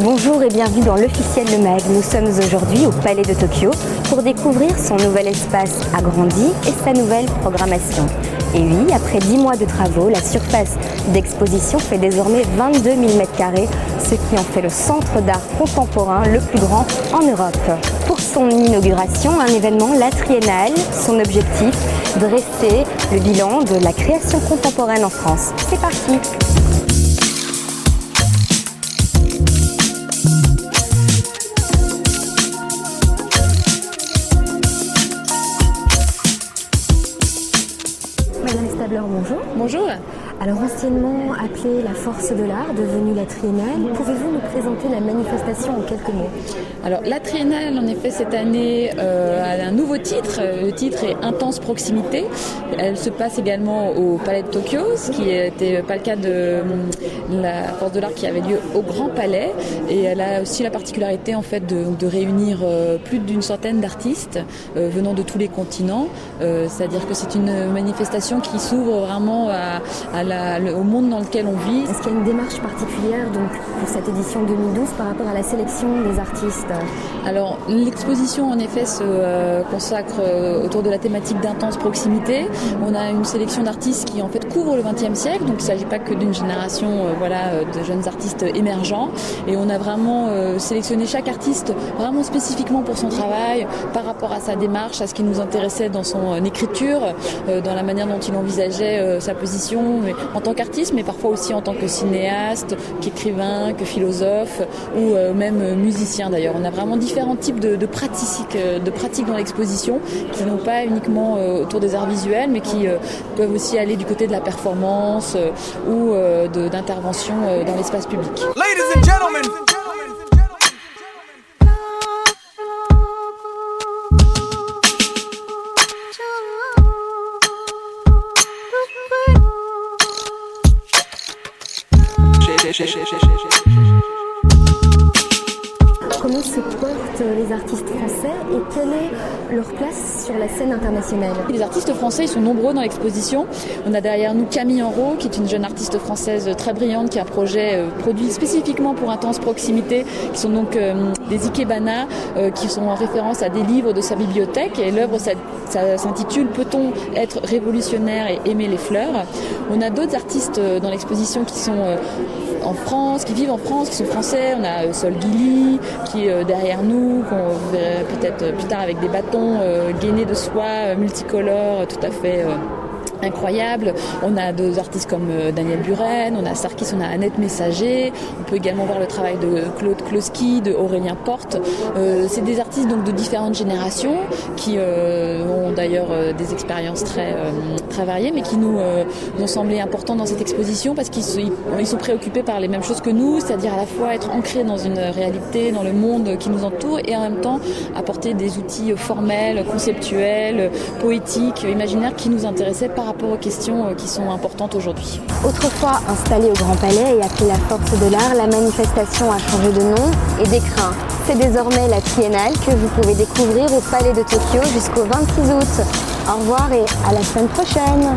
Bonjour et bienvenue dans l'officiel Le Mag. Nous sommes aujourd'hui au Palais de Tokyo pour découvrir son nouvel espace agrandi et sa nouvelle programmation. Et oui, après 10 mois de travaux, la surface d'exposition fait désormais 22 000 m², ce qui en fait le centre d'art contemporain le plus grand en Europe. Pour son inauguration, un événement, la Triennale, son objectif, dresser le bilan de la création contemporaine en France. C'est parti! Madame Stabler, bonjour. Bonjour. Alors anciennement appelée la Force de l'Art, devenue la Triennale, pouvez-vous nous présenter la manifestation en quelques mots? Alors la Triennale, en effet, cette année a un nouveau titre. Le titre est Intense Proximité. Elle se passe également au Palais de Tokyo, ce qui n'était pas le cas de la Force de l'Art qui avait lieu au Grand Palais. Et elle a aussi la particularité en fait de réunir plus d'une centaine d'artistes venant de tous les continents. C'est-à-dire que c'est une manifestation qui s'ouvre vraiment au monde dans lequel on vit. Est-ce qu'il y a une démarche particulière donc, pour cette édition 2012 par rapport à la sélection des artistes? Alors l'exposition en effet se consacre autour de la thématique d'intense proximité. On a une sélection d'artistes qui en fait couvre le XXe siècle, donc il ne s'agit pas que d'une génération de jeunes artistes émergents. Et on a vraiment sélectionné chaque artiste vraiment spécifiquement pour son travail, par rapport à sa démarche, à ce qui nous intéressait dans son écriture, dans la manière dont il envisageait sa position en tant qu'artiste, mais parfois aussi en tant que cinéaste, qu'écrivain, que philosophe ou même musicien d'ailleurs. On a vraiment différents types de pratiques dans l'exposition qui n'ont pas uniquement autour des arts visuels, mais qui peuvent aussi aller du côté de la performance ou d'intervention dans l'espace public. Ladies and gentlemen. Comment se portent les artistes français et quelle est leur place sur la scène internationale? Les artistes français ils sont nombreux dans l'exposition. On a derrière nous Camille Enrault, qui est une jeune artiste française très brillante, qui a un projet produit spécifiquement pour Intense Proximité, qui sont donc des ikebana, qui sont en référence à des livres de sa bibliothèque. Et l'œuvre ça s'intitule Peut-on être révolutionnaire et aimer les fleurs? On a d'autres artistes dans l'exposition qui sont en France, qui vivent en France, qui sont français. On a Sol Guilly qui est derrière nous, qu'on verra peut-être plus tard avec des bâtons gainés de soie multicolores, tout à fait incroyable. On a deux artistes comme Daniel Buren, on a Sarkis, on a Annette Messager. On peut également voir le travail de Claude Kloski, de Aurélien Porte. C'est des artistes donc de différentes générations qui ont d'ailleurs des expériences très variées, mais qui nous ont semblé importants dans cette exposition parce qu'ils sont préoccupés par les mêmes choses que nous, c'est-à-dire à la fois être ancrés dans une réalité, dans le monde qui nous entoure, et en même temps apporter des outils formels, conceptuels, poétiques, imaginaires qui nous intéressaient par rapport aux questions qui sont importantes aujourd'hui. Autrefois installée au Grand Palais et appelée la Force de l'Art, la manifestation a changé de nom et d'écrin. C'est désormais la Triennale que vous pouvez découvrir au Palais de Tokyo jusqu'au 26 août. Au revoir et à la semaine prochaine.